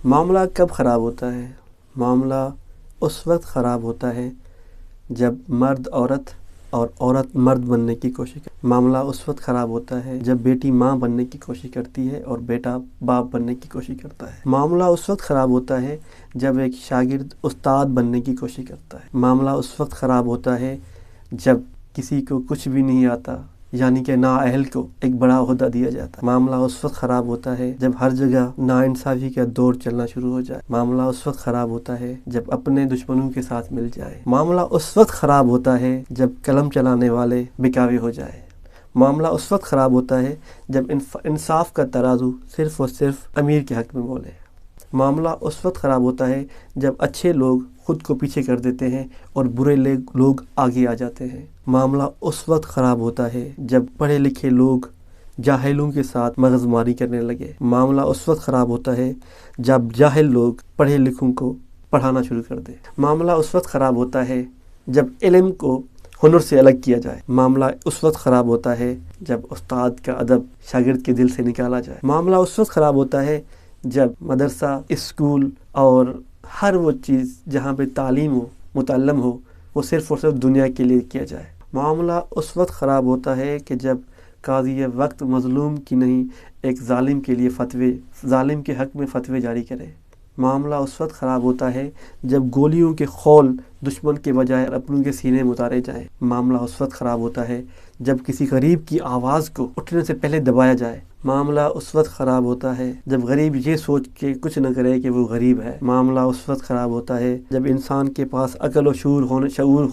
معاملہ کب خراب ہوتا ہے؟ معاملہ اس وقت خراب ہوتا ہے جب مرد عورت اور عورت مرد بننے کی کوشش کرتی ہے۔ معاملہ اس وقت خراب ہوتا ہے جب بیٹی ماں بننے کی کوشش کرتی ہے اور بیٹا باپ بننے کی کوشش کرتا ہے۔ معاملہ اس وقت خراب ہوتا ہے جب ایک شاگرد استاد بننے کی کوشش کرتا ہے۔ معاملہ اس وقت خراب ہوتا ہے جب کسی کو کچھ بھی نہیں آتا، یعنی کہ نااہل کو ایک بڑا عہدہ دیا جاتا ہے۔ معاملہ اس وقت خراب ہوتا ہے جب ہر جگہ ناانصافی کا دور چلنا شروع ہو جائے۔ معاملہ اس وقت خراب ہوتا ہے جب اپنے دشمنوں کے ساتھ مل جائے۔ معاملہ اس وقت خراب ہوتا ہے جب قلم چلانے والے بکاوے ہو جائے۔ معاملہ اس وقت خراب ہوتا ہے جب انصاف کا ترازو صرف اور صرف امیر کے حق میں بولے۔ معاملہ اس وقت خراب ہوتا ہے جب اچھے لوگ خود کو پیچھے کر دیتے ہیں اور برے لوگ آگے آ جاتے ہیں۔ معاملہ اس وقت خراب ہوتا ہے جب پڑھے لکھے لوگ جاہلوں کے ساتھ مغز ماری کرنے لگے۔ معاملہ اس وقت خراب ہوتا ہے جب جاہل لوگ پڑھے لکھوں کو پڑھانا شروع کر دیں۔ معاملہ اس وقت خراب ہوتا ہے جب علم کو ہنر سے الگ کیا جائے۔ معاملہ اس وقت خراب ہوتا ہے جب استاد کا ادب شاگرد کے دل سے نکالا جائے۔ معاملہ اس وقت خراب ہوتا ہے جب مدرسہ، اسکول اور ہر وہ چیز جہاں پہ تعلیم ہو، متعلم ہو، وہ صرف اور صرف دنیا کے لیے کیا جائے۔ معاملہ اس وقت خراب ہوتا ہے کہ جب قاضی وقت مظلوم کی نہیں ایک ظالم کے لیے ظالم کے حق میں فتوے جاری کرے۔ معاملہ اس وقت خراب ہوتا ہے جب گولیوں کے خول دشمن کے بجائے اپنوں کے سینے میں اتارے جائیں۔ معاملہ اس وقت خراب ہوتا ہے جب کسی غریب کی آواز کو اٹھنے سے پہلے دبایا جائے۔ معاملہ اس وقت خراب ہوتا ہے جب غریب یہ سوچ کے کچھ نہ کرے کہ وہ غریب ہے۔ معاملہ اس وقت خراب ہوتا ہے جب انسان کے پاس عقل و شعور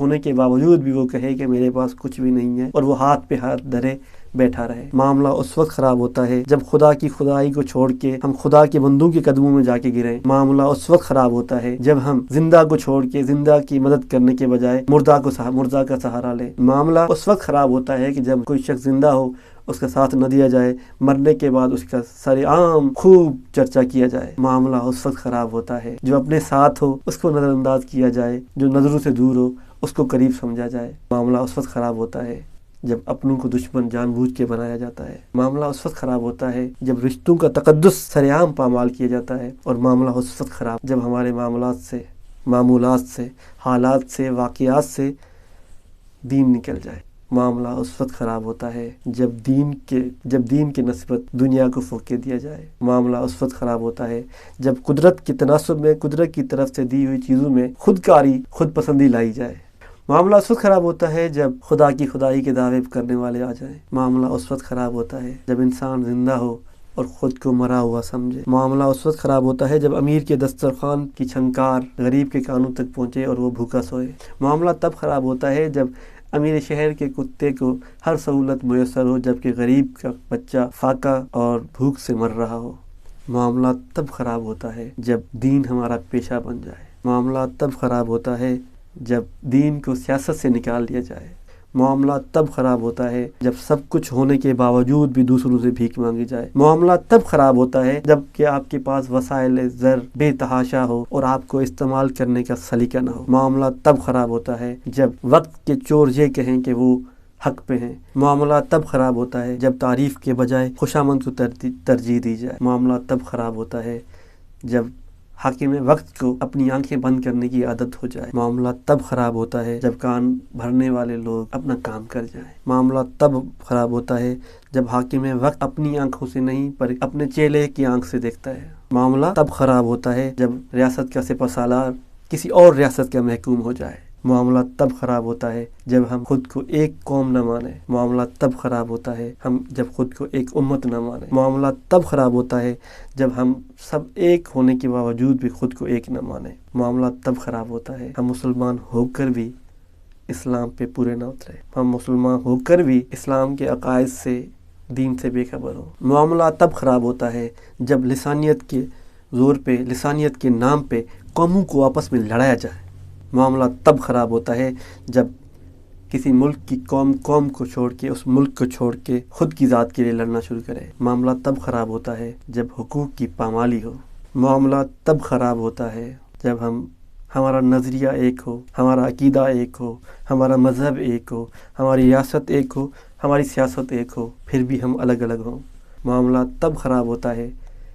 ہونے کے باوجود بھی وہ کہے کہ میرے پاس کچھ بھی نہیں ہے اور وہ ہاتھ پہ ہاتھ دھرے بیٹھا رہے۔ معاملہ اس وقت خراب ہوتا ہے جب خدا کی خدائی کو چھوڑ کے ہم خدا کے بندوں کے قدموں میں جا کے گریں۔ معاملہ اس وقت خراب ہوتا ہے جب ہم زندہ کو چھوڑ کے زندہ کی مدد کرنے کے بجائے مردہ کا سہارا لیں۔ معاملہ اس وقت خراب ہوتا ہے کہ جب کوئی شخص زندہ ہو اس کا ساتھ نہ دیا جائے، مرنے کے بعد اس کا سر عام خوب چرچا کیا جائے۔ معاملہ اس وقت خراب ہوتا ہے جو اپنے ساتھ ہو اس کو نظر انداز کیا جائے، جو نظروں سے دور ہو اس کو قریب سمجھا جائے۔ معاملہ اس وقت خراب ہوتا ہے جب اپنوں کو دشمن جان بوجھ کے بنایا جاتا ہے۔ معاملہ اس وقت خراب ہوتا ہے جب رشتوں کا تقدس سرعام پامال کیا جاتا ہے، اور معاملہ اس وقت خراب جب ہمارے معمولات سے حالات سے واقعات سے دین نکل جائے۔ معاملہ اس وقت خراب ہوتا ہے جب دین کے نسبت دنیا کو فوقیت دیا جائے۔ معاملہ اس وقت خراب ہوتا ہے جب قدرت کے تناسب میں قدرت کی طرف سے دی ہوئی چیزوں میں خود پسندی لائی جائے۔ معاملہ اس وقت خراب ہوتا ہے جب خدا کی خدائی کے دعوے کرنے والے آ جائیں۔ معاملہ اس وقت خراب ہوتا ہے جب انسان زندہ ہو اور خود کو مرا ہوا سمجھے۔ معاملہ اس وقت خراب ہوتا ہے جب امیر کے دسترخوان کی چھنکار غریب کے کانوں تک پہنچے اور وہ بھوکا سوئے۔ معاملہ تب خراب ہوتا ہے جب امیر شہر کے کتے کو ہر سہولت میسر ہو جبکہ غریب کا بچہ فاقہ اور بھوک سے مر رہا ہو۔ معاملہ تب خراب ہوتا ہے جب دین ہمارا پیشہ بن جائے۔ معاملہ تب خراب ہوتا ہے جب دین کو سیاست سے نکال دیا جائے۔ معاملہ تب خراب ہوتا ہے جب سب کچھ ہونے کے باوجود بھی دوسروں سے بھیک مانگی جائے۔ معاملہ تب خراب ہوتا ہے جب کہ آپ کے پاس وسائل زر بے تحاشا ہو اور آپ کو استعمال کرنے کا سلیقہ نہ ہو۔ معاملہ تب خراب ہوتا ہے جب وقت کے چور یہ کہیں کہ وہ حق پہ ہیں۔ معاملہ تب خراب ہوتا ہے جب تعریف کے بجائے خوشامد کو ترجیح دی جائے۔ معاملہ تب خراب ہوتا ہے جب حاکم وقت کو اپنی آنکھیں بند کرنے کی عادت ہو جائے۔ معاملہ تب خراب ہوتا ہے جب کان بھرنے والے لوگ اپنا کام کر جائیں۔ معاملہ تب خراب ہوتا ہے جب حاکم وقت اپنی آنکھوں سے نہیں پر اپنے چیلے کی آنکھ سے دیکھتا ہے۔ معاملہ تب خراب ہوتا ہے جب ریاست کا سپہ سالار کسی اور ریاست کا محکوم ہو جائے۔ معاملہ تب خراب ہوتا ہے جب ہم خود کو ایک قوم نہ مانیں۔ معاملہ تب خراب ہوتا ہے جب خود کو ایک امت نہ مانیں۔ معاملہ تب خراب ہوتا ہے جب ہم سب ایک ہونے کے باوجود بھی خود کو ایک نہ مانیں۔ معاملہ تب خراب ہوتا ہے ہم مسلمان ہو کر بھی اسلام پہ پورے نہ اترے، ہم مسلمان ہو کر بھی اسلام کے عقائد سے دین سے بے خبر ہو۔ معاملہ تب خراب ہوتا ہے جب لسانیت کے زور پہ، لسانیت کے نام پہ قوموں کو آپس میں لڑایا جائے۔ معاملہ تب خراب ہوتا ہے جب کسی ملک کی قوم کو چھوڑ کے، اس ملک کو چھوڑ کے خود کی ذات کے لیے لڑنا شروع کرے۔ معاملہ تب خراب ہوتا ہے جب حقوق کی پامالی ہو۔ معاملہ تب خراب ہوتا ہے جب ہمارا نظریہ ایک ہو، ہمارا عقیدہ ایک ہو، ہمارا مذہب ایک ہو، ہماری ریاست ایک ہو، ہماری سیاست ایک ہو، پھر بھی ہم الگ الگ ہوں۔ معاملہ تب خراب ہوتا ہے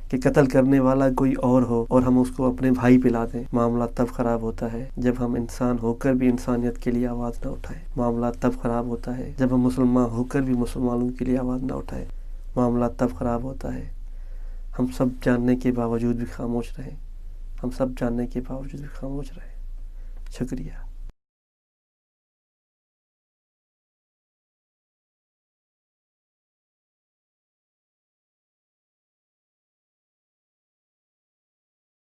کہ قتل کرنے والا کوئی اور ہو اور ہم اس کو اپنے بھائی پہ لا دیں۔ معاملہ تب خراب ہوتا ہے جب ہم انسان ہو کر بھی انسانیت کے لیے آواز نہ اٹھائیں۔ معاملہ تب خراب ہوتا ہے جب ہم مسلمان ہو کر بھی مسلمانوں کے لیے آواز نہ اٹھائیں۔ معاملہ تب خراب ہوتا ہے ہم سب جاننے کے باوجود بھی خاموش رہیں۔ ہم سب جاننے کے باوجود بھی خاموش رہیں۔ شکریہ۔